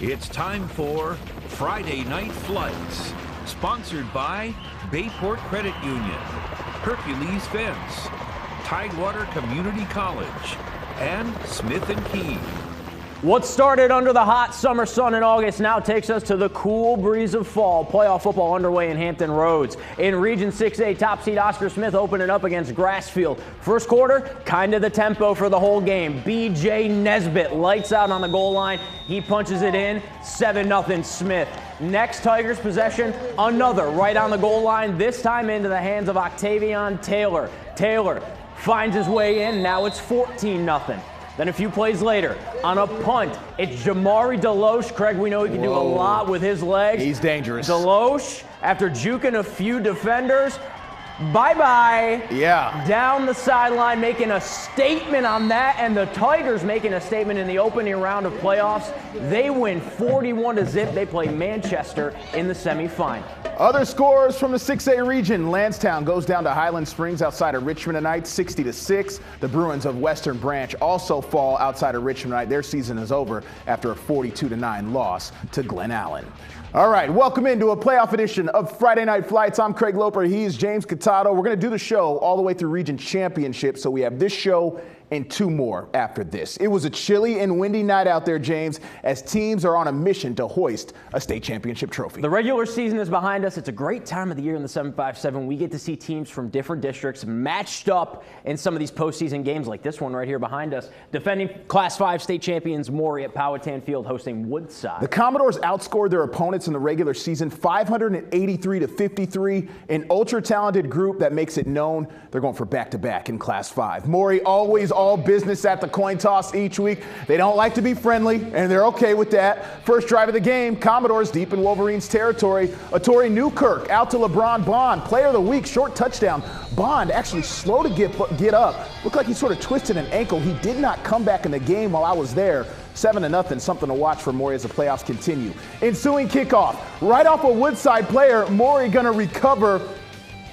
It's time for Friday Night Flights, sponsored by Bayport Credit Union, Hercules Fence, Tidewater Community College, and Smith & Key. What started under the hot summer sun in August now takes us to the cool breeze of fall. Playoff football underway in Hampton Roads. In Region 6A, top seed Oscar Smith opening up against Grassfield. First quarter, kind of the tempo for the whole game. B.J. Nesbitt lights out on the goal line. He punches it in, 7-0 Smith. Next Tigers possession, another right on the goal line, this time into the hands of Octavian Taylor. Taylor finds his way in, now it's 14-0. Then a few plays later, on a punt, it's Jamari Deloche. Craig, we know he can do a lot with his legs. He's dangerous. Deloche, after juking a few defenders, bye-bye. Yeah. Down the sideline, making a statement on that, and the Tigers making a statement in the opening round of playoffs. They win 41-0. They play Manchester in the semifinal. Other scores from the 6A region. Lansdowne goes down to Highland Springs outside of Richmond tonight, 60-6. The Bruins of Western Branch also fall outside of Richmond tonight. Their season is over after a 42-9 loss to Glen Allen. All right, welcome into a playoff edition of Friday Night Flights. I'm Craig Loper. He's James Catato. We're going to do the show all the way through Region Championship, so we have this show and two more after this. It was a chilly and windy night out there, James, as teams are on a mission to hoist a state championship trophy. The regular season is behind us. It's a great time of the year in the 757. We get to see teams from different districts matched up in some of these postseason games like this one right here behind us. Defending Class 5 state champions Maury at Powhatan Field hosting Woodside. The Commodores outscored their opponents in the regular season 583-53. An ultra-talented group that makes it known they're going for back-to-back in Class 5. Maury always all business at the coin toss each week. They don't like to be friendly, and they're okay with that. First drive of the game, Commodores deep in Wolverines territory. Atori Newkirk out to LeBron Bond. Player of the week, short touchdown. Bond actually slow to get up. Looked like he sort of twisted an ankle. He did not come back in the game while I was there. 7-0, something to watch for Maury as the playoffs continue. Ensuing kickoff, right off a Woodside player, Maury gonna recover.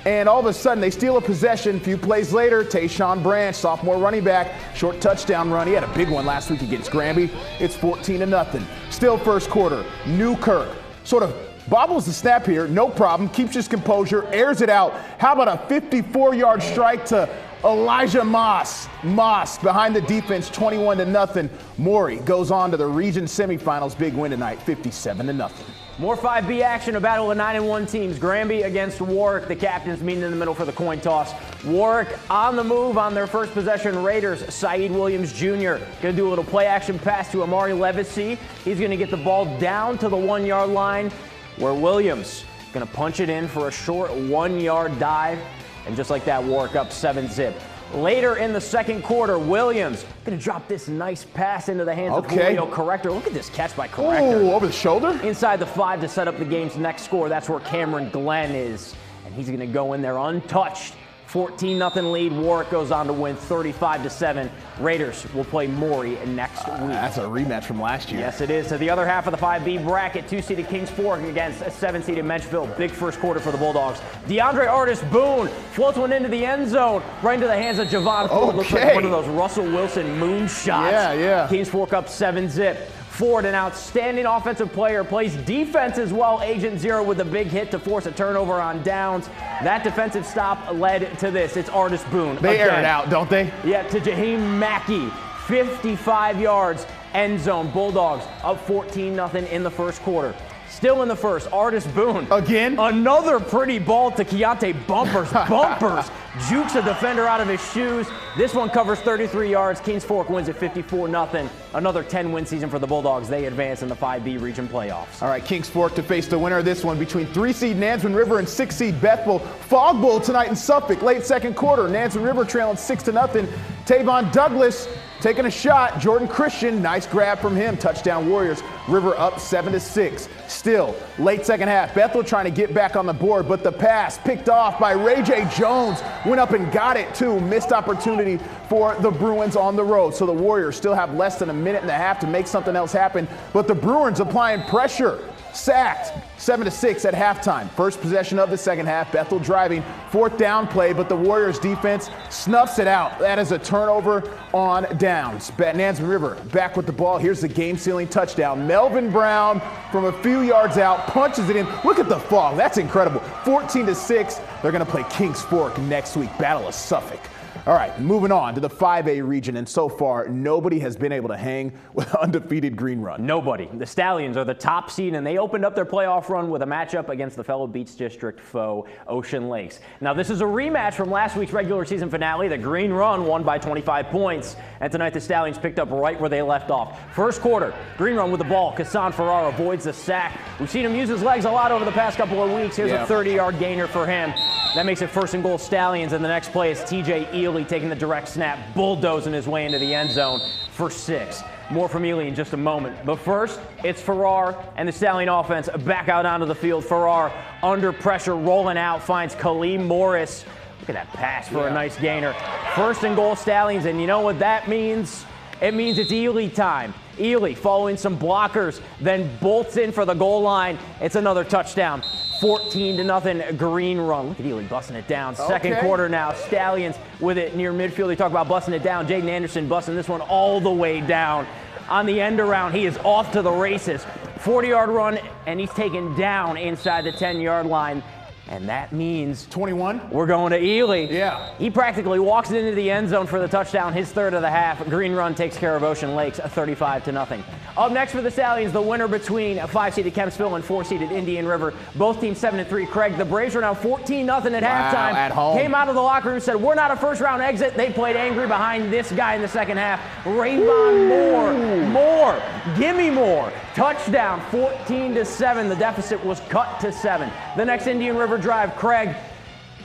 And all of a sudden, they steal a possession. A few plays later, Tayshawn Branch, sophomore running back, short touchdown run. He had a big one last week against Granby. It's 14-0. Still first quarter, Newkirk sort of bobbles the snap here, no problem, keeps his composure, airs it out. How about a 54-yard strike to Elijah Moss? Moss behind the defense, 21-0. Maury goes on to the region semifinals. Big win tonight, 57-0. More 5B action, a battle of 9-1 teams. Granby against Warwick. The captains meeting in the middle for the coin toss. Warwick on the move on their first possession. Raiders, Saeed Williams Jr. Going to do a little play action pass to Amari Levacy. He's going to get the ball down to the 1-yard line where Williams going to punch it in for a short 1-yard dive. And just like that, Warwick up 7-0. Later in the second quarter, Williams going to drop this nice pass into the hands of Julio Corrector. Look at this catch by Corrector. Ooh, over the shoulder? Inside the 5 to set up the game's next score. That's where Cameron Glenn is. And he's going to go in there untouched. 14-0 lead. Warwick goes on to win 35-7. Raiders will play Maury next week. That's a rematch from last year. Yes, it is. So the other half of the 5B bracket, 2-seeded Kings Fork against a 7-seeded Menchville. Big first quarter for the Bulldogs. DeAndre Artis Boone floats one into the end zone, right into the hands of Javon Ford. Looks like one of those Russell Wilson moon shots. Yeah. Kings Fork up 7-0. Ford, an outstanding offensive player, plays defense as well. Agent Zero with a big hit to force a turnover on downs. That defensive stop led to this. It's Artis Boone. They air it out, don't they? Yeah, to Jaheim Mackey. 55 yards, end zone. Bulldogs up 14-0 in the first quarter. Still in the first, Artis Boone. Again? Another pretty ball to Keontae Bumpers. Bumpers jukes a defender out of his shoes. This one covers 33 yards. Kings Fork wins at 54-0. Another 10-win season for the Bulldogs. They advance in the 5B region playoffs. All right, Kings Fork to face the winner of this one between 3-seed Nansemond River and 6-seed Bethel. Fog Bowl tonight in Suffolk, late second quarter. Nansemond River trailing 6-0. Tavon Douglas taking a shot. Jordan Christian, nice grab from him. Touchdown Warriors. River up 7-6. Still, late second half, Bethel trying to get back on the board, but the pass picked off by Ray J. Jones. Went up and got it, too. Missed opportunity for the Bruins on the road. So the Warriors still have less than a minute and a half to make something else happen, but the Bruins applying pressure sacked. 7-6 at halftime. First possession of the second half. Bethel driving. Fourth down play, but the Warriors defense snuffs it out. That is a turnover on downs. Nansemond River back with the ball. Here's the game-sealing touchdown. Melvin Brown from a few yards out punches it in. Look at the fall. That's incredible. 14-6. They're going to play Kings Fork next week. Battle of Suffolk. All right, moving on to the 5A region, and so far, nobody has been able to hang with undefeated Green Run. Nobody. The Stallions are the top seed, and they opened up their playoff run with a matchup against the fellow Beach District foe, Ocean Lakes. Now, this is a rematch from last week's regular season finale. The Green Run won by 25 points, and tonight the Stallions picked up right where they left off. First quarter, Green Run with the ball. Kassan Farrar avoids the sack. We've seen him use his legs a lot over the past couple of weeks. Here's a 30-yard gainer for him. That makes it 1st and goal Stallions, and the next play is TJ Ely taking the direct snap, bulldozing his way into the end zone for 6. More from Ely in just a moment. But first, it's Farrar and the Stallion offense back out onto the field. Farrar under pressure, rolling out, finds Kaleem Morris. Look at that pass for a nice gainer. 1st and goal Stallions, and you know what that means? It means it's Ely time. Ely following some blockers, then bolts in for the goal line. It's another touchdown. 14-0 Green Run. Look at Ely busting it down. Second quarter now. Stallions with it near midfield. They talk about busting it down. Jaden Anderson busting this one all the way down. On the end around, he is off to the races. 40-yard run, and he's taken down inside the 10-yard line. And that means 21. We're going to Ely. Yeah. He practically walks into the end zone for the touchdown, his 3rd of the half. Green Run takes care of Ocean Lakes, 35-0. Up next for the Stallions, the winner between 5-seeded Kempsville and 4-seeded Indian River. Both teams 7-3. Craig, the Braves are now 14-0 at halftime. At home. Came out of the locker room, said, we're not a first-round exit. They played angry behind this guy in the second half. Rayvon Moore. Gimme more. Touchdown, 14-7. The deficit was cut to 7. The next Indian River drive, Craig,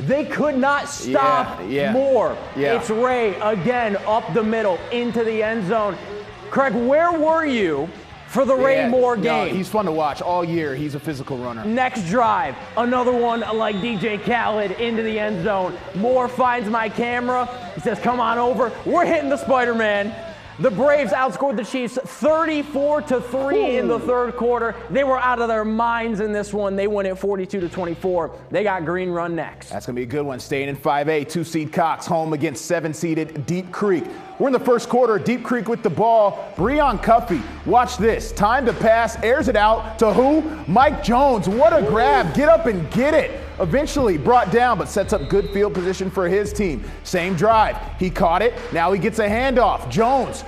they could not stop Moore. It's Ray again up the middle into the end zone. Craig, where were you for the Ray Moore game? No, he's fun to watch all year. He's a physical runner. Next drive, another one like DJ Khaled into the end zone. Moore finds my camera. He says, come on over. We're hitting the Spider-Man. The Braves outscored the Chiefs 34-3 in the 3rd quarter. They were out of their minds in this one. They win it 42-24. They got Green Run next. That's going to be a good one. Staying in 5A, 2-seed Cox home against 7-seeded Deep Creek. We're in the 1st quarter. Deep Creek with the ball. Breon Cuffey, watch this. Time to pass, airs it out to who? Mike Jones. What a grab. Get up and get it. Eventually brought down, but sets up good field position for his team. Same drive. He caught it. Now he gets a handoff. Jones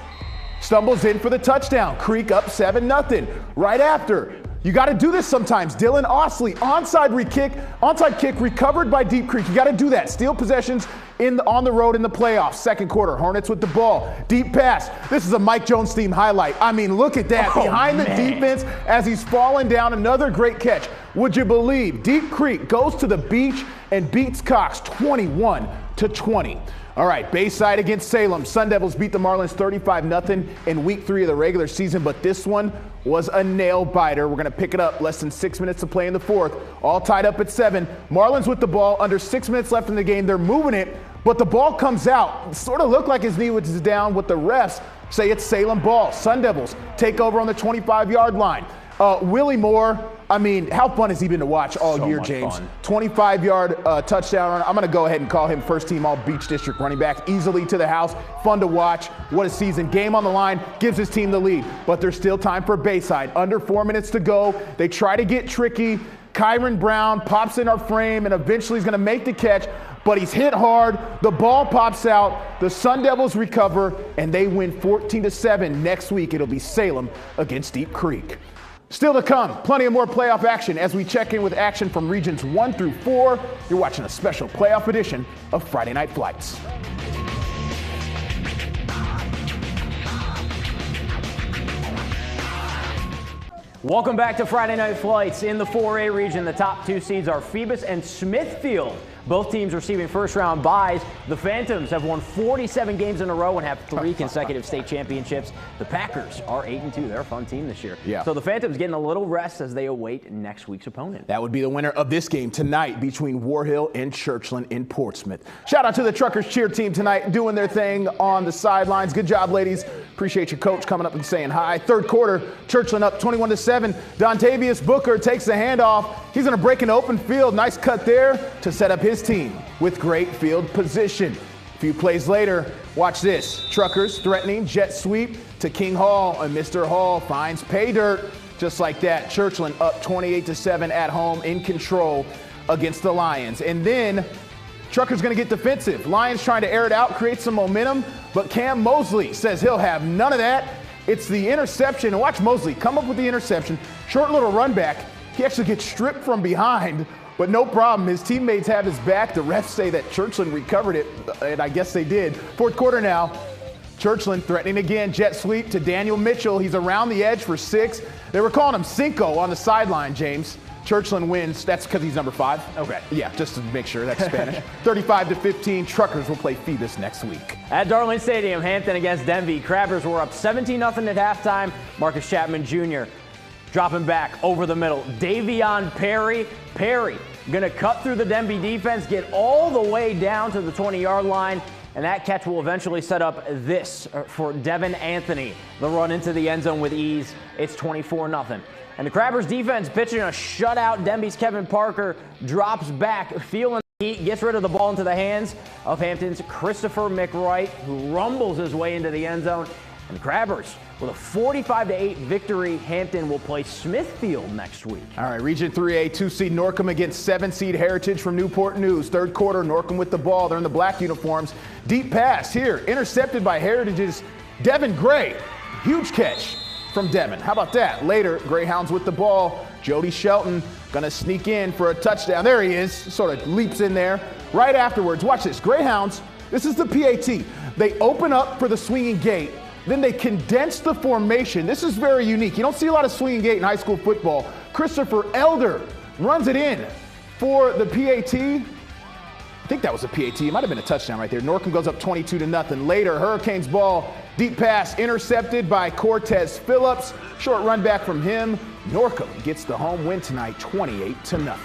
stumbles in for the touchdown. Creek up 7-0. Right after. You got to do this sometimes. Dylan Osley, onside kick recovered by Deep Creek. You got to do that. Steal possessions on the road in the playoffs. 2nd quarter, Hornets with the ball. Deep pass. This is a Mike Jones team highlight. I mean, look at that. Behind the defense as he's falling down. Another great catch. Would you believe Deep Creek goes to the beach and beats Cox 21-20. All right, Bayside against Salem. Sun Devils beat the Marlins 35-0 in week 3 of the regular season, but this one was a nail-biter. We're going to pick it up. Less than 6 minutes to play in the 4th. All tied up at 7. Marlins with the ball. Under 6 minutes left in the game. They're moving it, but the ball comes out. Sort of looked like his knee was down with the refs. Say it's Salem ball. Sun Devils take over on the 25-yard line. Willie Moore, I mean, how fun has he been to watch all year, James? 25-yard touchdown runner. I'm going to go ahead and call him first-team All-Beach District running back. Easily to the house. Fun to watch. What a season. Game on the line. Gives his team the lead. But there's still time for Bayside. Under 4 minutes to go. They try to get tricky. Kyron Brown pops in our frame and eventually he's going to make the catch. But he's hit hard. The ball pops out. The Sun Devils recover, and they win 14-7. Next week, it'll be Salem against Deep Creek. Still to come, plenty of more playoff action as we check in with action from regions 1 through 4. You're watching a special playoff edition of Friday Night Flights. Welcome back to Friday Night Flights. In the 4A region, the top 2 seeds are Phoebus and Smithfield. Both teams receiving first-round byes. The Phantoms have won 47 games in a row and have 3 consecutive state championships. The Packers are 8-2. They're a fun team this year. Yeah. So the Phantoms getting a little rest as they await next week's opponent. That would be the winner of this game tonight between War Hill and Churchland in Portsmouth. Shout out to the Truckers cheer team tonight doing their thing on the sidelines. Good job, ladies. Appreciate your coach coming up and saying hi. Third quarter, Churchland up 21-7. Dontavius Booker takes the handoff. He's going to break an open field. Nice cut there to set up his team with great field position. A few plays later, watch this. Truckers threatening jet sweep to King Hall, and Mr. Hall finds pay dirt. Just like that, Churchland up 28-7 at home in control against the Lions. And then Truckers going to get defensive. Lions trying to air it out, create some momentum, but Cam Mosley says he'll have none of that. It's the interception, and watch Mosley come up with the interception. Short little run back. He actually gets stripped from behind, but no problem. His teammates have his back. The refs say that Churchland recovered it, and I guess they did. Fourth quarter now. Churchland threatening again, jet sweep to Daniel Mitchell. He's around the edge for 6. They were calling him Cinco on the sideline, James. Churchland wins. That's because he's number 5. Okay. Yeah, just to make sure that's Spanish. 35-15. Truckers will play Phoebus next week. At Darling Stadium, Hampton against Denby. Crabbers were up 17-0 at halftime. Marcus Chapman Jr. dropping back over the middle. Davion Perry. Perry going to cut through the Denby defense, get all the way down to the 20-yard line. And that catch will eventually set up this for Devin Anthony. The run into the end zone with ease. It's 24-0. And the Crabbers defense pitching a shutout. Denby's Kevin Parker drops back, feeling the heat, gets rid of the ball into the hands of Hampton's Christopher McWright, who rumbles his way into the end zone. And the Crabbers, with a 45-8 victory, Hampton will play Smithfield next week. All right, Region 3A, 2-seed Norcom against 7-seed Heritage from Newport News. Third quarter, Norcom with the ball. They're in the black uniforms. Deep pass here, intercepted by Heritage's Devin Gray. Huge catch from Devin. How about that? Later, Greyhounds with the ball. Jody Shelton gonna sneak in for a touchdown. There he is, sort of leaps in there. Right afterwards, watch this. Greyhounds, this is the PAT. They open up for the swinging gate. Then they condense the formation. This is very unique. You don't see a lot of swinging gate in high school football. Christopher Elder runs it in for the PAT. I think that was a PAT. It might have been a touchdown right there. Norcom goes up 22-0. Later, Hurricanes ball, deep pass intercepted by Cortez Phillips. Short run back from him. Norcom gets the home win tonight, 28-0.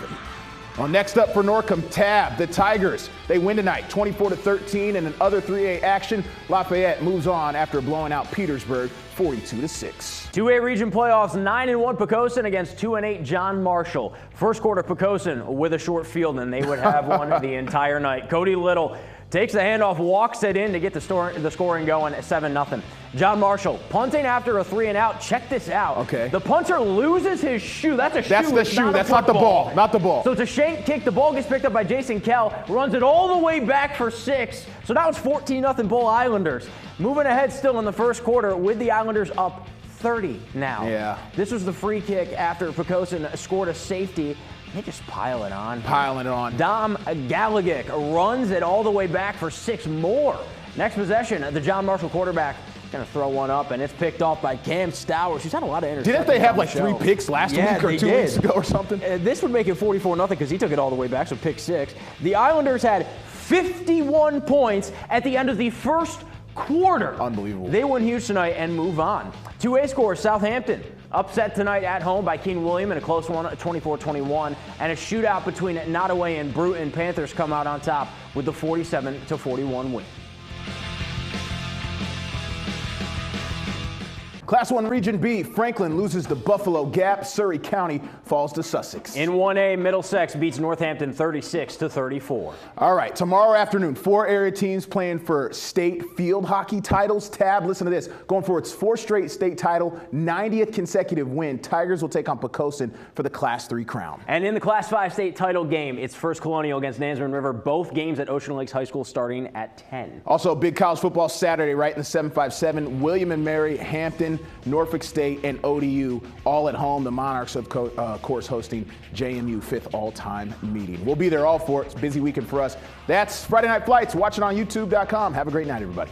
Well, next up for Norcom, Tab, the Tigers. They win tonight, 24-13, and in other 3A action, Lafayette moves on after blowing out Petersburg, 42-6. 2A region playoffs, 9-1 Poquoson against 2-8 John Marshall. First quarter, Poquoson with a short field, and they would have one the entire night. Cody Little takes the handoff, walks it in to get the scoring going at 7-0. John Marshall punting after a 3-and-out. Check this out. Okay. The punter loses his shoe. That's a shoe. That's the shoe. That's not the ball. Not the ball. So it's a shank kick. The ball gets picked up by Jason Kell. Runs it all the way back for 6. So now it's 14-0 Bull Islanders. Moving ahead still in the first quarter with the Islanders up 30 now. Yeah. This was the free kick after Poquoson scored a safety. They just pile it on. Piling it on. Dom Gallagher runs it all the way back for 6 more. Next possession, the John Marshall quarterback going to throw one up, and it's picked off by Cam Stowers. He's had a lot of interceptions. Didn't they have like 3 picks last week or 2 weeks ago or something? This would make it 44-0 because he took it all the way back, so pick 6. The Islanders had 51 points at the end of the first quarter. Unbelievable. They win huge tonight and move on. 2A scores, Southampton upset tonight at home by King William in a close one, 24-21, and a shootout between Nottoway and Bruton. Panthers come out on top with the 47-41 win. Class 1 Region B, Franklin loses to Buffalo Gap. Surrey County falls to Sussex. In 1A, Middlesex beats Northampton 36-34. All right, tomorrow afternoon, 4 area teams playing for state field hockey titles. Tab, listen to this, going for its 4th straight state title, 90th consecutive win. Tigers will take on Poquoson for the Class 3 crown. And in the Class 5 state title game, it's First Colonial against Nansemond River. Both games at Ocean Lakes High School starting at 10. Also, big college football Saturday, right in the 757. William and Mary, Hampton, Norfolk State, and ODU all at home. The Monarchs, of course, hosting JMU 5th all-time meeting. We'll be there all for it. It's a busy weekend for us. That's Friday Night Flights. Watch it on YouTube.com. Have a great night, everybody.